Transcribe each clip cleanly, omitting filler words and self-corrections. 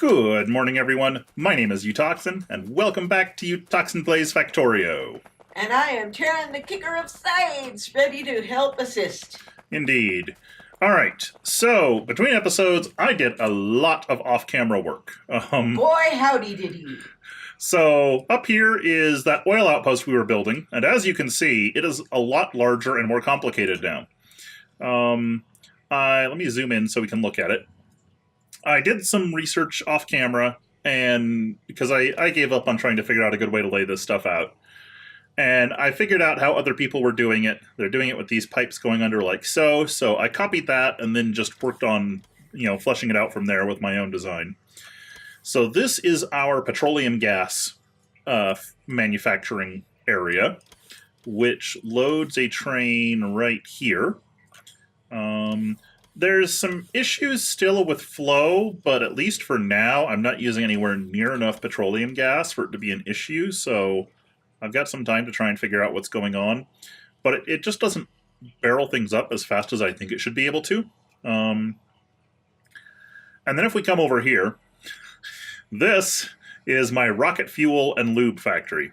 Good morning, everyone. My name is Utoxin, and welcome back to Utoxin Plays Factorio. And I am Taryn, the kicker of sides, ready to help assist. Indeed. Alright, so between episodes, I did a lot of off-camera work. Boy, howdy did you. So up here is that oil outpost we were building, and as you can see, it is a lot larger and more complicated now. Let me zoom in so we can look at it. I did some research off camera, and because I gave up on trying to figure out a good way to lay this stuff out. And I figured out how other people were doing it. They're doing it with these pipes going under like so. So I copied that and then just worked on, fleshing it out from there with my own design. So this is our petroleum gas manufacturing area, which loads a train right here. There's some issues still with flow, but at least for now, I'm not using anywhere near enough petroleum gas for it to be an issue, so I've got some time to try and figure out what's going on. But it just doesn't barrel things up as fast as I think it should be able to. And then if we come over here, this is my rocket fuel and lube factory.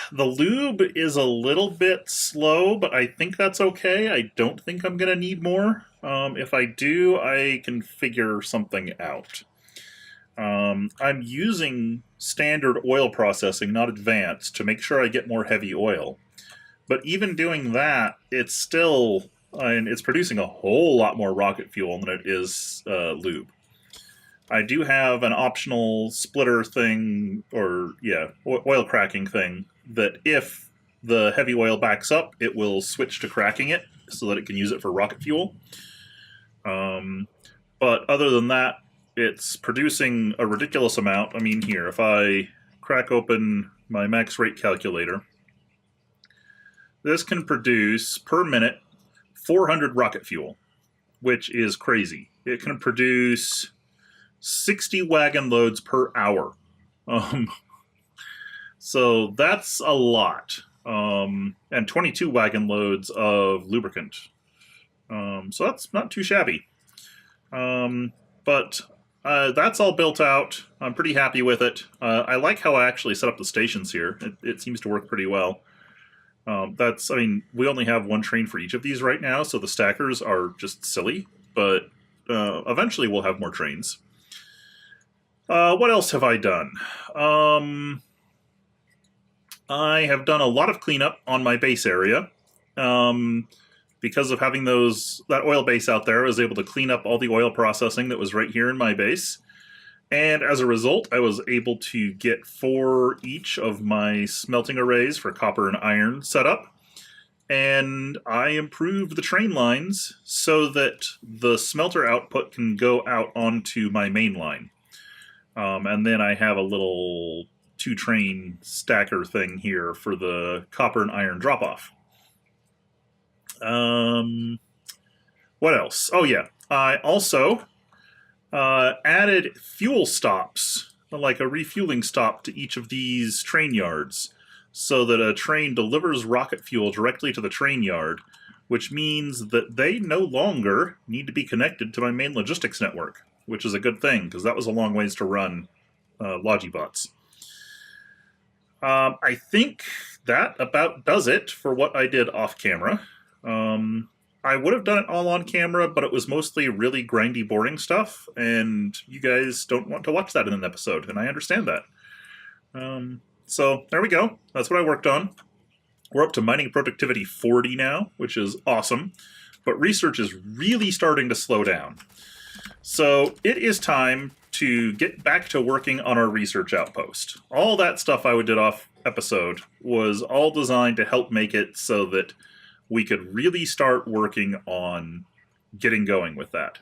The lube is a little bit slow, but I think that's okay. I don't think I'm going to need more. If I do, I can figure something out. I'm using standard oil processing, not advanced, to make sure I get more heavy oil. But even doing that, it's still, it's producing a whole lot more rocket fuel than it is lube. I do have an optional splitter thing, oil cracking thing, that if the heavy oil backs up, it will switch to cracking it so that it can use it for rocket fuel. But other than that, it's producing a ridiculous amount. I mean, here, if I crack open my max rate calculator, this can produce, per minute, 400 rocket fuel, which is crazy. It can produce 60 wagon loads per hour. So that's a lot. And 22 wagon loads of lubricant. So that's not too shabby. But that's all built out. I'm pretty happy with it. I like how I actually set up the stations here. It seems to work pretty well. We only have one train for each of these right now, so the stackers are just silly. But eventually we'll have more trains. What else have I done? I have done a lot of cleanup on my base area. Because of having that oil base out there, I was able to clean up all the oil processing that was right here in my base. And as a result, I was able to get 4 each of my smelting arrays for copper and iron set up. And I improved the train lines so that the smelter output can go out onto my main line. And then I have a little 2-train stacker thing here for the copper and iron drop-off. What else? Oh yeah, I also added fuel stops, like a refueling stop to each of these train yards, so that a train delivers rocket fuel directly to the train yard, which means that they no longer need to be connected to my main logistics network, which is a good thing, because that was a long ways to run Logibots. I think that about does it for what I did off camera. I would have done it all on camera, but it was mostly really grindy, boring stuff, and you guys don't want to watch that in an episode, and I understand that. So there we go. That's what I worked on. We're up to mining productivity 40 now, which is awesome, but research is really starting to slow down. So it is time to get back to working on our research outpost. All that stuff I did off episode was all designed to help make it so that we could really start working on getting going with that.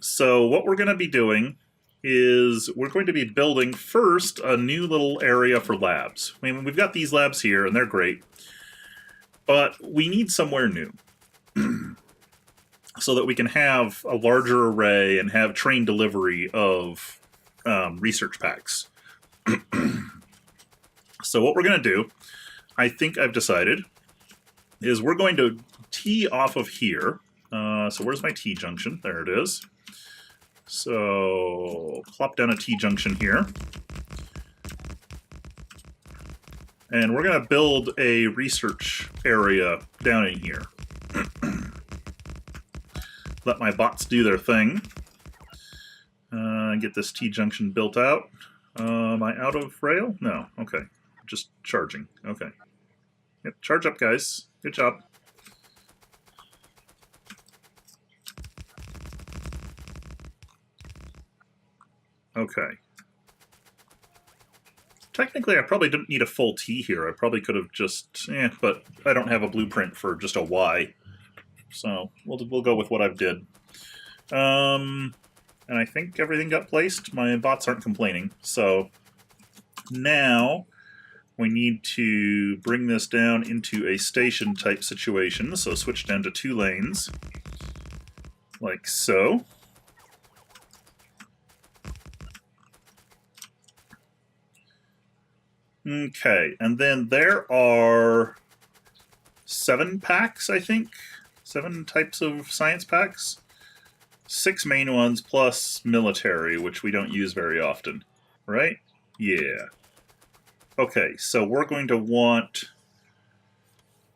So what we're going to be doing is we're going to be building first a new little area for labs. I mean, we've got these labs here, and they're great, but we need somewhere new. So that we can have a larger array and have train delivery of research packs. So what we're going to do, I think I've decided, is we're going to tee off of here. So where's my T-junction? There it is. So plop down a T-junction here. And we're going to build a research area down in here. Let my bots do their thing. Get this T-junction built out. Am I out of rail? No. Okay. Just charging. Okay. Yep. Charge up, guys. Good job. Okay. Technically, I probably didn't need a full T here. I probably could have just... but I don't have a blueprint for just a Y. So we'll go with what I've did. And I think everything got placed. My bots aren't complaining. So now we need to bring this down into a station type situation. So switch down to 2 lanes. Like so. Okay, and then there are 7 packs, I think. 7 types of science packs. 6 main ones plus military, which we don't use very often. Right? Yeah. Okay, so we're going to want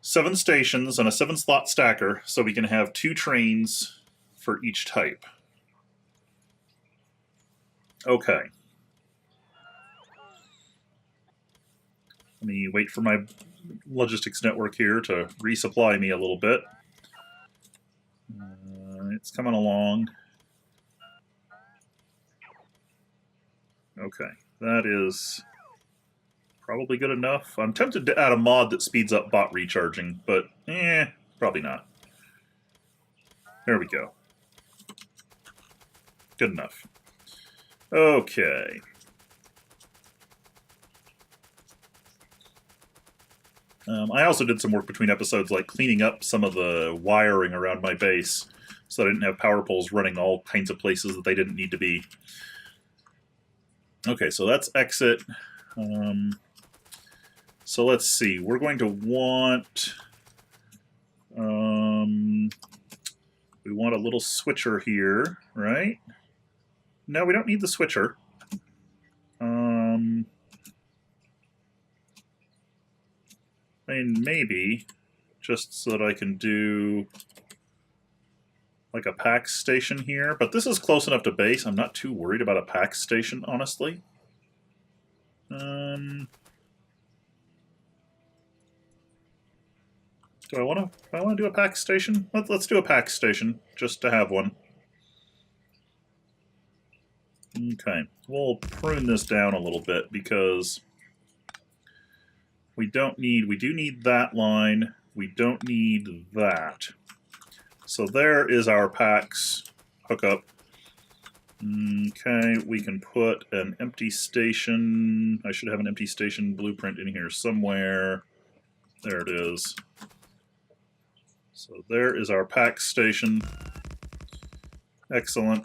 7 stations and a 7-slot stacker so we can have 2 trains for each type. Okay. Let me wait for my logistics network here to resupply me a little bit. It's coming along. Okay, that is probably good enough. I'm tempted to add a mod that speeds up bot recharging, but probably not. There we go. Good enough. Okay. I also did some work between episodes, like cleaning up some of the wiring around my base, so I didn't have power poles running all kinds of places that they didn't need to be. Okay, so that's exit. So let's see. We're going to want... we want a little switcher here, right? No, we don't need the switcher. I mean, maybe, just so that I can do like a PAX station here. But this is close enough to base. I'm not too worried about a PAX station, honestly. Do I want to do a PAX station? Let's do a PAX station, just to have one. Okay, we'll prune this down a little bit because we do need that line. We don't need that. So there is our PAX hookup. Okay, we can put an empty station. I should have an empty station blueprint in here somewhere. There it is. So there is our PAX station. Excellent.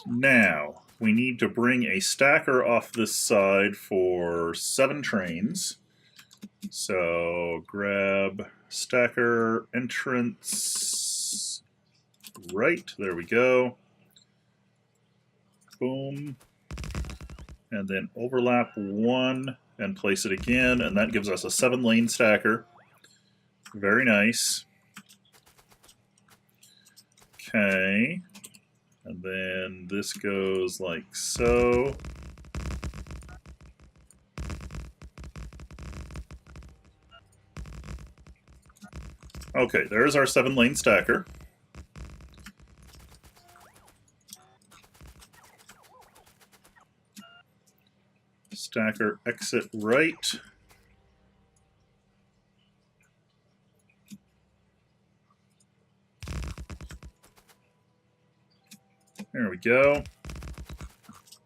Now, we need to bring a stacker off this side for 7 trains. So grab stacker entrance right. There we go. Boom. And then overlap 1 and place it again. And that gives us a 7-lane stacker. Very nice. Okay. And then this goes like so. Okay, there's our 7-lane stacker. Stacker exit right. There we go.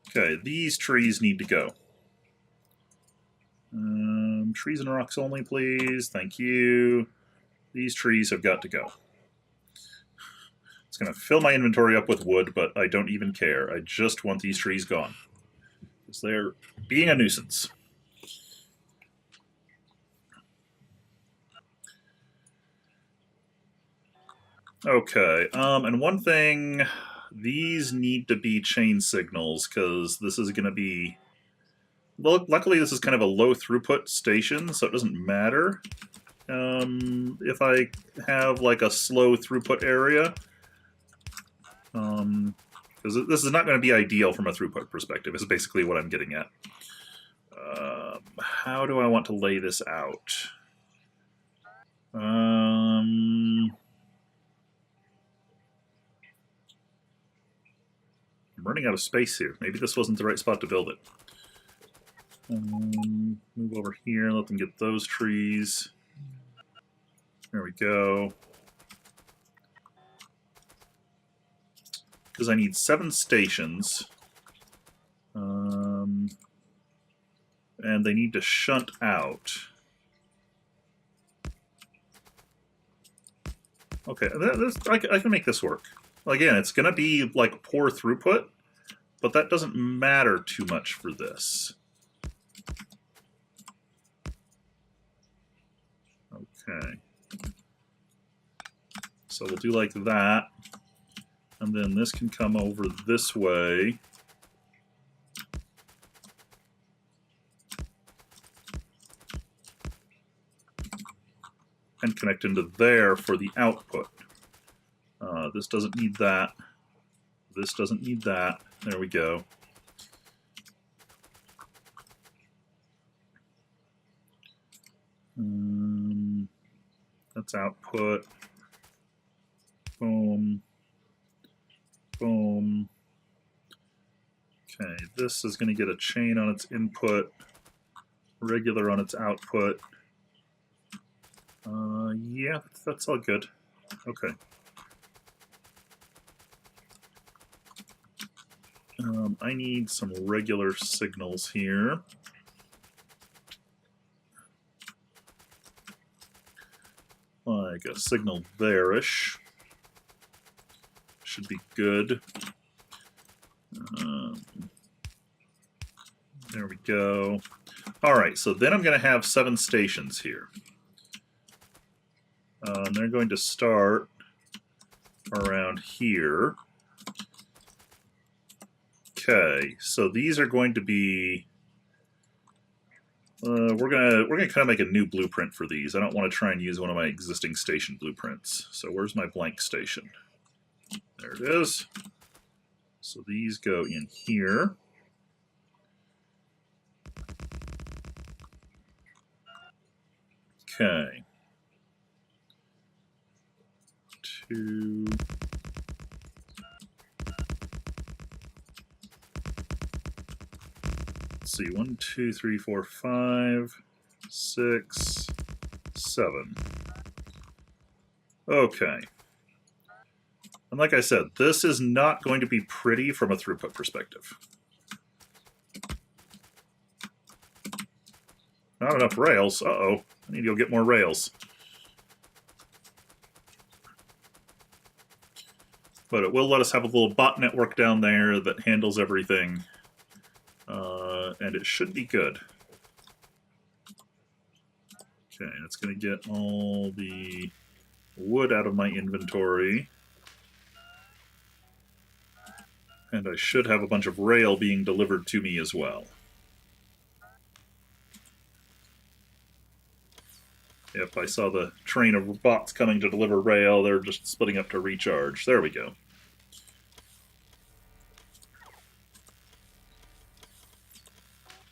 Okay, these trees need to go. Trees and rocks only, please. Thank you. These trees have got to go. It's going to fill my inventory up with wood, but I don't even care. I just want these trees gone. Because they're being a nuisance. Okay, and one thing, these need to be chain signals because this is going to be. Well, luckily this is kind of a low throughput station, so it doesn't matter. If I have like a slow throughput area, because this is not going to be ideal from a throughput perspective, is basically what I'm getting at. How do I want to lay this out? I'm running out of space here. Maybe this wasn't the right spot to build it. Move over here, let them get those trees. There we go. Because I need 7 stations. And they need to shunt out. Okay, I can make this work. Again, it's going to be like poor throughput, but that doesn't matter too much for this. Okay. So we'll do like that. And then this can come over this way. And connect into there for the output. This doesn't need that. This doesn't need that. There we go. That's output. Boom. Boom. Okay, this is going to get a chain on its input, regular on its output. Yeah, that's all good. Okay. I need some regular signals here. Like a signal there-ish. Should be good. There we go. Alright, so then I'm going to have 7 stations here. They're going to start around here. Okay, so these are going to be. We're gonna kind of make a new blueprint for these. I don't want to try and use one of my existing station blueprints. So where's my blank station? There it is. So these go in here. Okay. 2. Let's see, 1, 2, 3, 4, 5, 6, 7. Okay. And like I said, this is not going to be pretty from a throughput perspective. Not enough rails. Uh-oh. I need to go get more rails. But it will let us have a little bot network down there that handles everything. And it should be good. Okay, it's going to get all the wood out of my inventory. And I should have a bunch of rail being delivered to me as well. Yep, I saw the train of bots coming to deliver rail. They're just splitting up to recharge. There we go.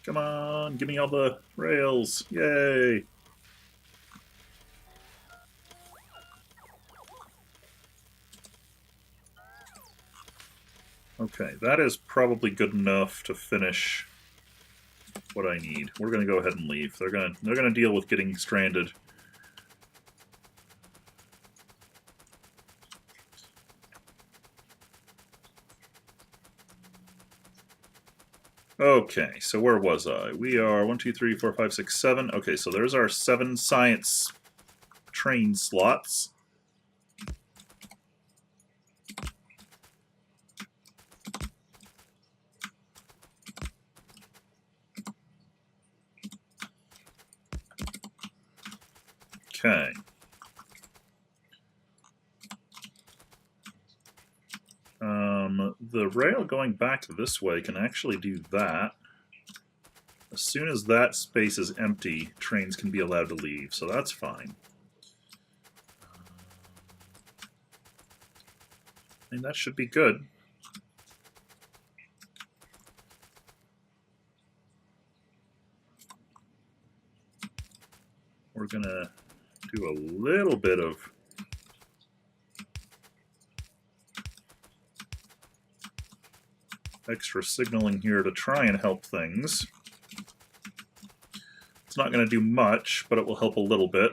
Come on, give me all the rails. Yay! Okay, that is probably good enough to finish what I need. We're going to go ahead and leave. They're going to deal with getting stranded. Okay, so where was I? We are 1, 2, 3, 4, 5, 6, 7. Okay, so there's our 7 science train slots. Okay. the rail going back this way can actually do that. As soon as that space is empty, trains can be allowed to leave, so that's fine. I mean, that should be good. We're going to do a little bit of extra signaling here to try and help things. It's not going to do much, but it will help a little bit.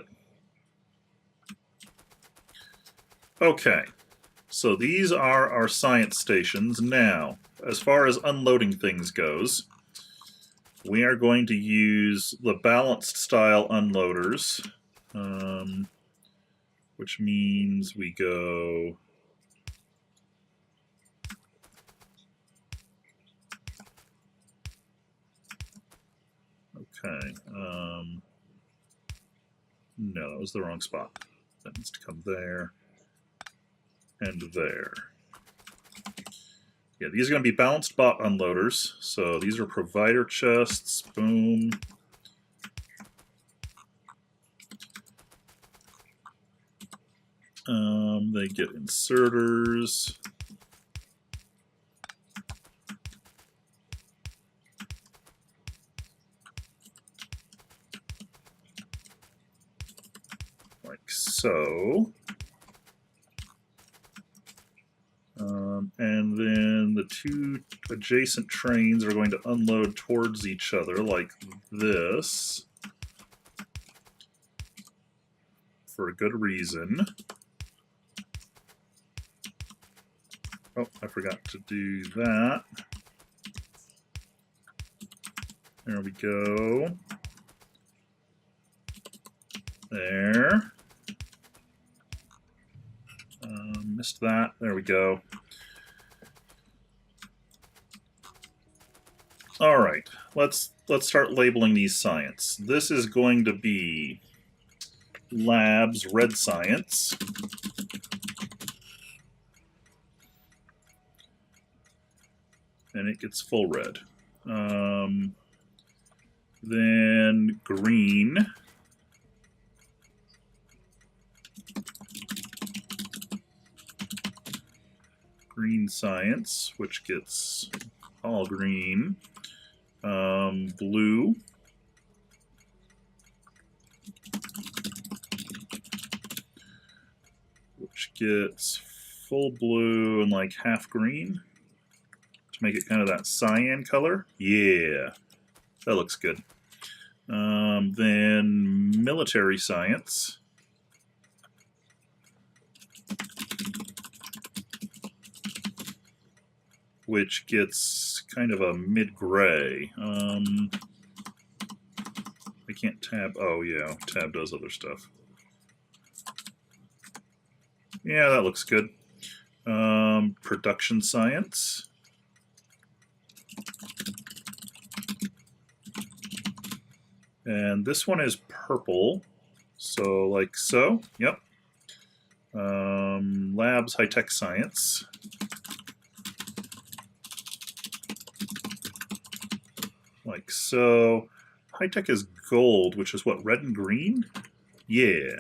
Okay, so these are our science stations. Now, as far as unloading things goes, we are going to use the balanced style unloaders, which means we go okay. No, that was the wrong spot. That needs to come there and there. Yeah, these are going to be balanced bot unloaders. So these are provider chests. Boom. They get inserters. Like so. And then the two adjacent trains are going to unload towards each other like this. For a good reason. Oh, I forgot to do that. There we go. There. Missed that. There we go. All right, let's start labeling these science. This is going to be labs red science. And it gets full red. Then green. Green science, which gets all green. Blue. Which gets full blue and like half green. To make it kind of that cyan color. Yeah, that looks good. Then military science. Which gets kind of a mid-gray. I can't tab. Oh, yeah, tab does other stuff. Yeah, that looks good. Production science. And this one is purple. So, like so. Yep. Labs high-tech science. Like so. High-tech is gold, which is what, red and green? Yeah.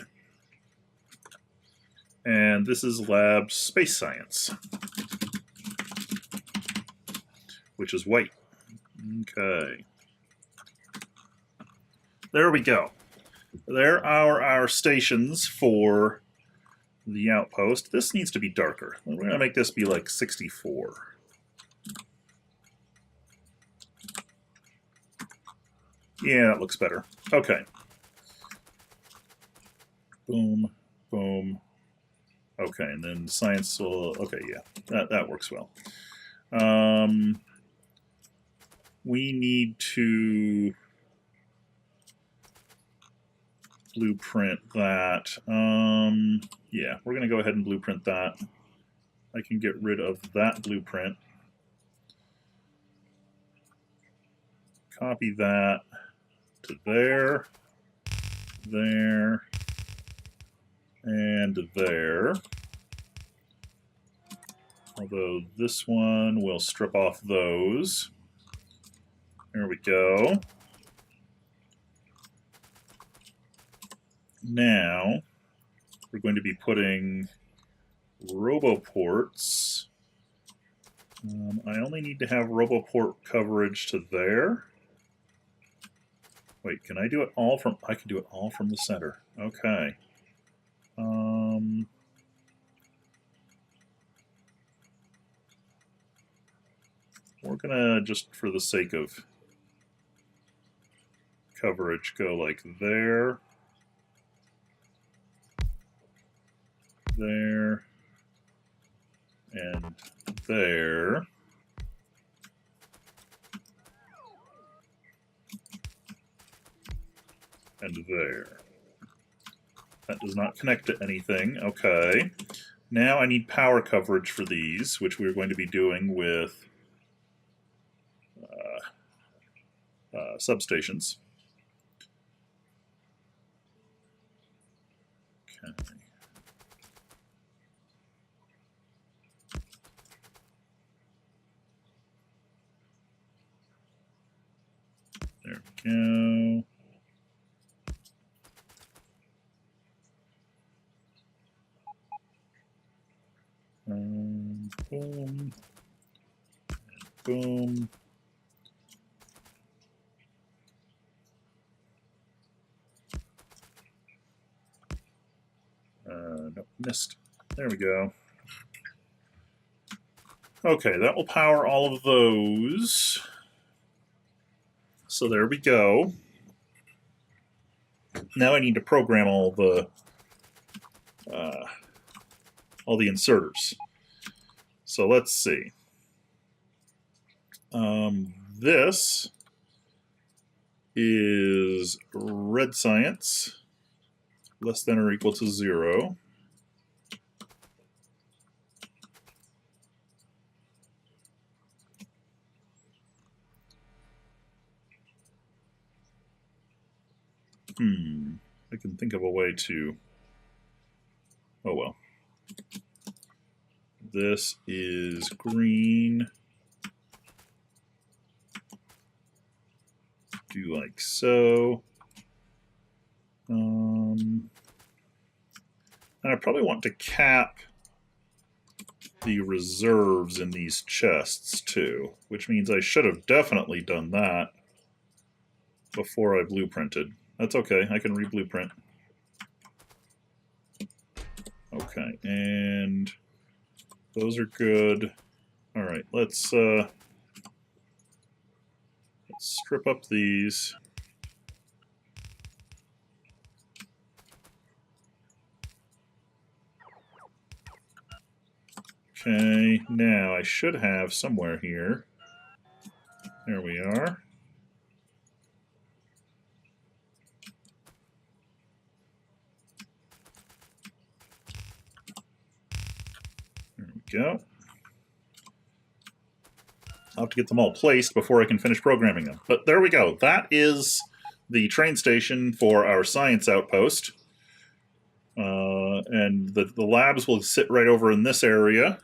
And this is lab space science, which is white. Okay. There we go. There are our stations for the outpost. This needs to be darker. We're going to make this be like 64. Yeah, that looks better. Okay. Boom, boom. Okay, and then science will... Okay, yeah, that works well. We need to blueprint that. Yeah, we're going to go ahead and blueprint that. I can get rid of that blueprint. Copy that to there, there, and there. Although this one will strip off those. There we go. Now, we're going to be putting RoboPorts. I only need to have RoboPort coverage to there. Wait, can I do it all from... I can do it all from the center. Okay. We're going to, just for the sake of coverage, go like there, there, and there. And there. That does not connect to anything. Okay. Now I need power coverage for these, which we're going to be doing with substations. Okay. There we go. Boom. Boom. Nope, missed. There we go. Okay, that will power all of those. So there we go. Now I need to program all the inserters. So let's see. This is red science, less than or equal to 0. I can think of a way to... Oh well. This is green. Do like so. And I probably want to cap the reserves in these chests too, which means I should have definitely done that before I blueprinted. That's okay, I can re-blueprint. Okay, and those are good. All right, let's strip up these. Okay, now I should have somewhere here. There we are. There we go. I'll have to get them all placed before I can finish programming them. But there we go. That is the train station for our science outpost. And the labs will sit right over in this area.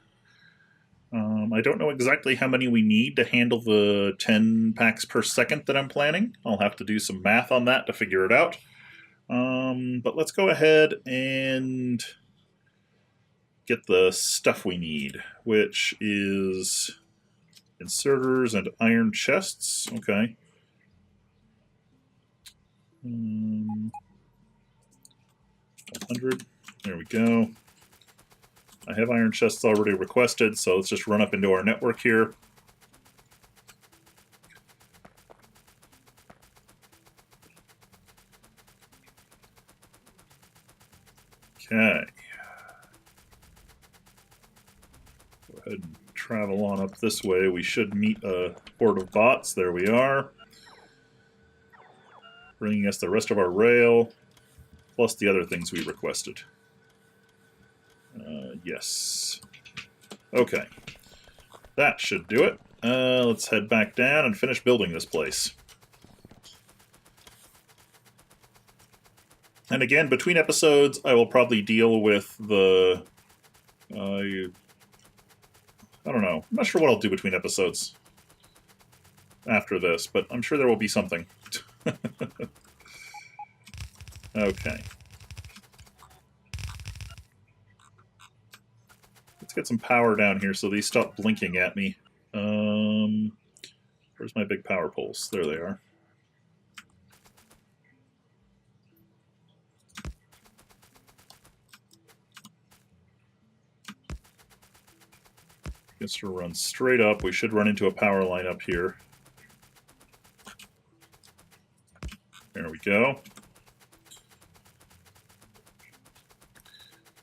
I don't know exactly how many we need to handle the 10 packs per second that I'm planning. I'll have to do some math on that to figure it out. But let's go ahead and get the stuff we need, which is inserters and iron chests. Okay. 100. There we go. I have iron chests already requested, so let's just run up into our network here. Okay. Go ahead and travel on up this way. We should meet a horde of bots. There we are. Bringing us the rest of our rail, plus the other things we requested. Yes. Okay. That should do it. Let's head back down and finish building this place. And again, between episodes, I will probably deal with the I don't know. I'm not sure what I'll do between episodes after this, but I'm sure there will be something. Okay. Let's get some power down here so these stop blinking at me. Where's my big power poles? There they are. Guess we'll run straight up. We should run into a power line up here. There we go.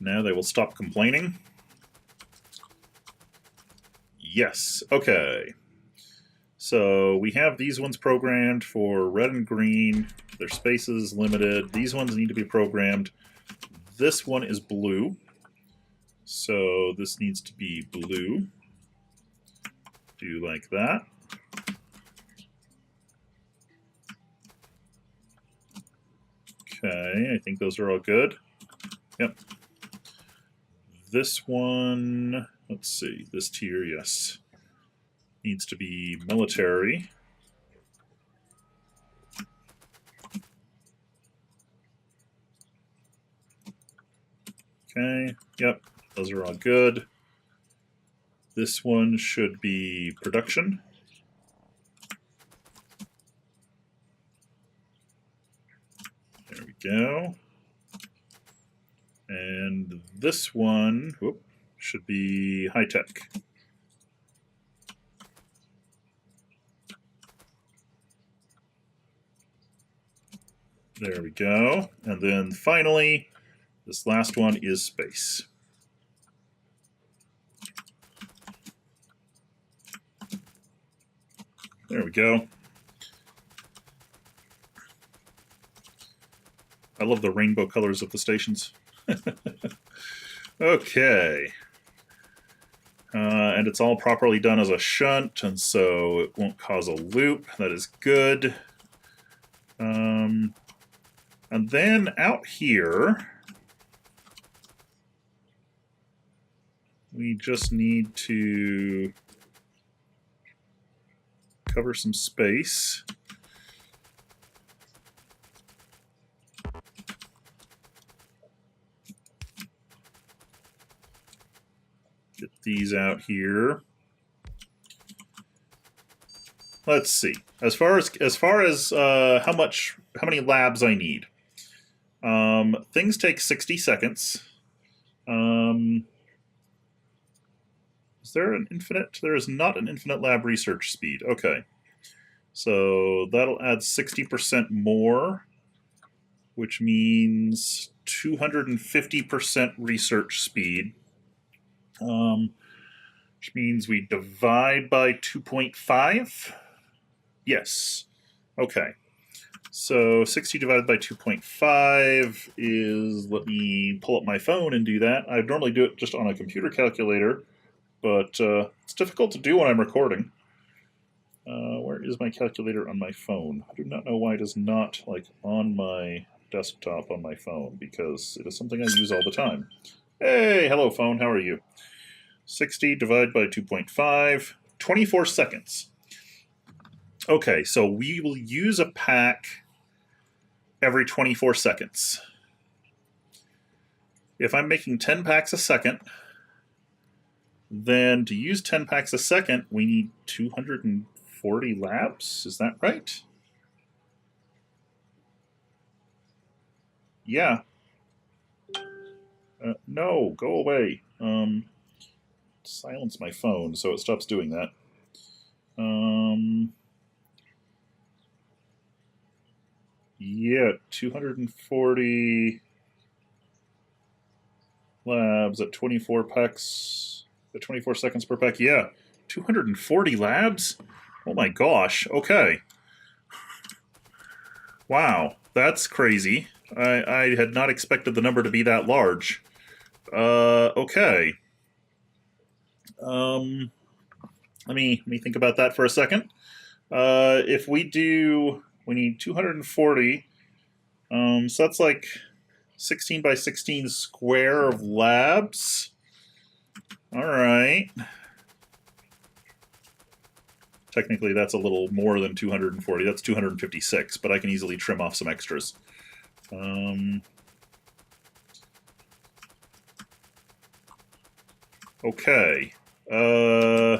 Now they will stop complaining. Yes, okay. So we have these ones programmed for red and green. Their space is limited. These ones need to be programmed. This one is blue. So this needs to be blue. Do like that. Okay, I think those are all good. Yep. This one, let's see, this tier, yes, needs to be military. Okay, yep, those are all good. This one should be production. There we go. And this one should be high-tech. There we go. And then finally, this last one is space. There we go. I love the rainbow colors of the stations. Okay. And it's all properly done as a shunt, and so it won't cause a loop. That is good. And then out here, we just need to cover some space. Get these out here. Let's see. As far as how many labs I need. Things take 60 seconds. Is there an infinite? There is not an infinite lab research speed. Okay. So that'll add 60% more, which means 250% research speed. Which means we divide by 2.5. Yes. Okay. So 60 divided by 2.5 is, let me pull up my phone and do that. I normally do it just on a computer calculator, but it's difficult to do when I'm recording. Where is my calculator on my phone? I do not know why it is not like on my desktop on my phone, because it is something I use all the time. Hey, hello phone, how are you? 60 divided by 2.5, 24 seconds. Okay, so we will use a pack every 24 seconds. If I'm making 10 packs a second, then to use 10 packs a second, we need 240 labs. Is that right? Yeah. No, go away. Silence my phone so it stops doing that. Yeah, 240 labs at 24 packs, at 24 seconds per pack. Yeah, 240 labs? Oh my gosh, okay. Wow, that's crazy. I had not expected the number to be that large. Okay. Let me think about that for a second. If we need 240. So that's like 16 by 16 square of labs. All right. Technically, that's a little more than 240. That's 256, but I can easily trim off some extras. Okay. I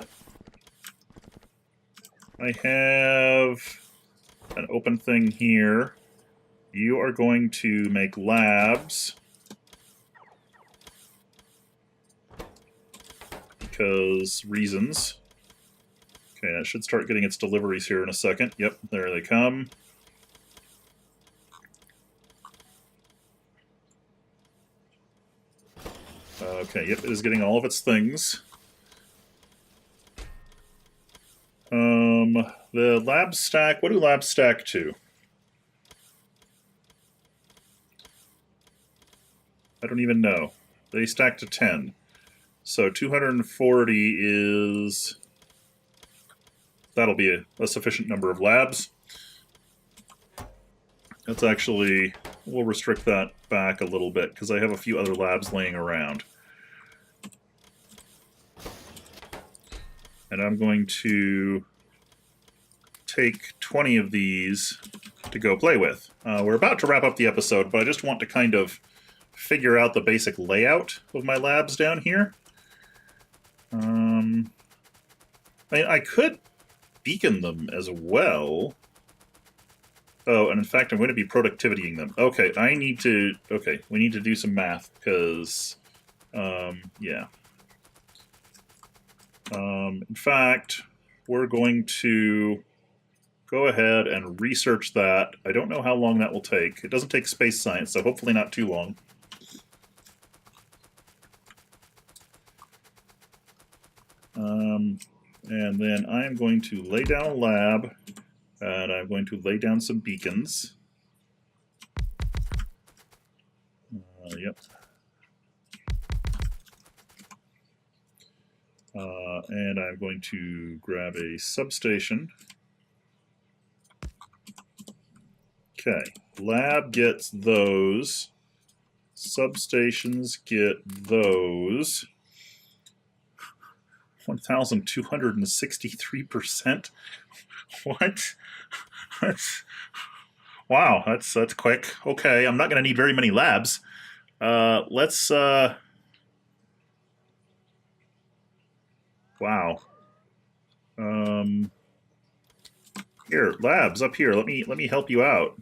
have an open thing here. You are going to make labs. Because reasons. Okay, that should start getting its deliveries here in a second. Yep, there they come. Okay, yep, it is getting all of its things. The labs stack, what do labs stack to? I don't even know. They stack to 10. So 240 is... That'll be a sufficient number of labs. That's actually... We'll restrict that back a little bit, because I have a few other labs laying around. And I'm going to take 20 of these to go play with. We're about to wrap up the episode, but I just want to kind of figure out the basic layout of my labs down here. I could beacon them as well. Oh, and in fact, I'm going to be productivitying them. Okay, we need to do some math, because, yeah. In fact, we're going to go ahead and research that. I don't know how long that will take. It doesn't take space science, so hopefully not too long. And then I'm going to lay down a lab, and I'm going to lay down some beacons. Yep. And I'm going to grab a substation. Okay, lab gets those. Substations get those. 1,263%? What? Wow, that's quick. Okay, I'm not going to need very many labs. Let's... Wow. Here, labs up here. Let me help you out.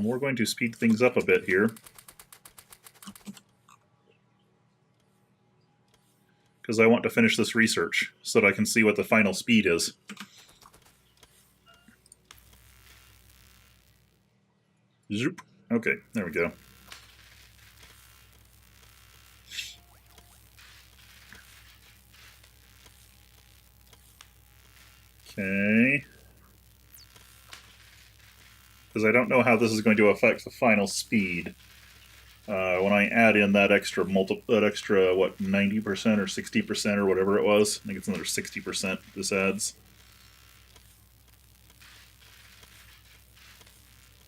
We're going to speed things up a bit here, because I want to finish this research so that I can see what the final speed is. Zoop. Okay, there we go. Okay. Because I don't know how this is going to affect the final speed. When I add in that extra what, 90% or 60% or whatever it was. I think it's another 60% this adds.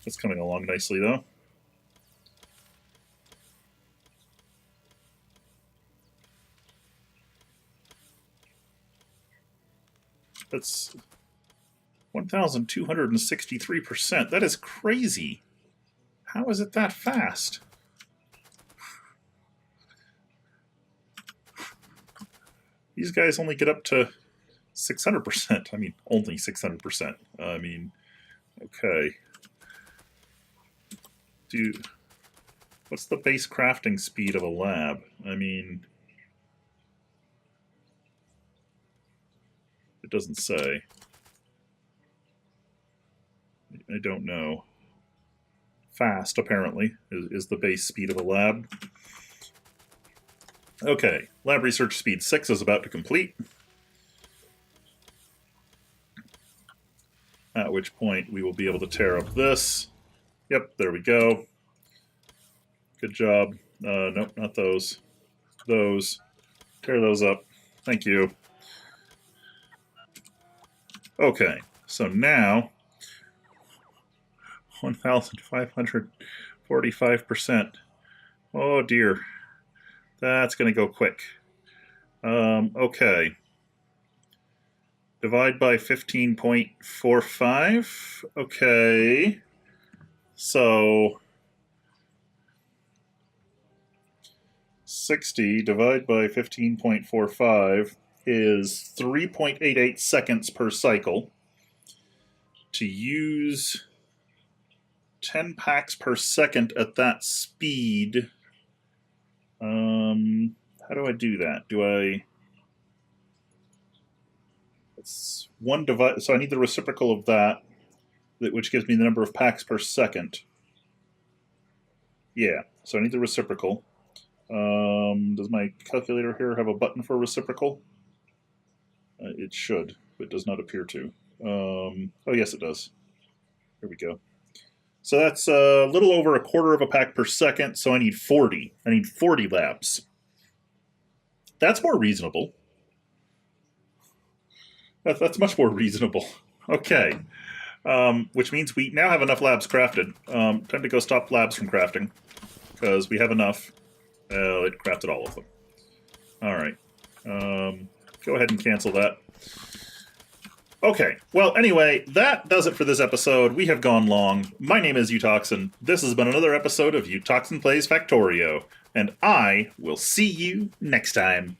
That's coming along nicely, though. That's 1,263%. That is crazy. How is it that fast? These guys only get up to 600%. I mean, only 600%. I mean, okay. Dude, what's the base crafting speed of a lab? I mean, it doesn't say. I don't know. Fast, apparently, is the base speed of a lab. Okay, lab research speed 6 is about to complete. At which point we will be able to tear up this. Yep, there we go. Good job. Nope, not those. Those. Tear those up. Thank you. Okay, so now 1,545%. Oh dear. That's going to go quick. Okay. Divide by 15.45. Okay. So 60 divided by 15.45 is 3.88 seconds per cycle. To use 10 packs per second at that speed, how do I do that? It's one divide, so I need the reciprocal of that, which gives me the number of packs per second. Yeah, so I need the reciprocal. Does my calculator here have a button for reciprocal? It should, but does not appear to. Oh, yes, it does. Here we go. So that's a little over a quarter of a pack per second, so I need 40. I need 40 labs. That's more reasonable. That's much more reasonable. Okay. Which means we now have enough labs crafted. Time to go stop labs from crafting, because we have enough. It crafted all of them. All right. Go ahead and cancel that. Okay, well, anyway, that does it for this episode. We have gone long. My name is Utoxin. This has been another episode of Utoxin Plays Factorio, and I will see you next time.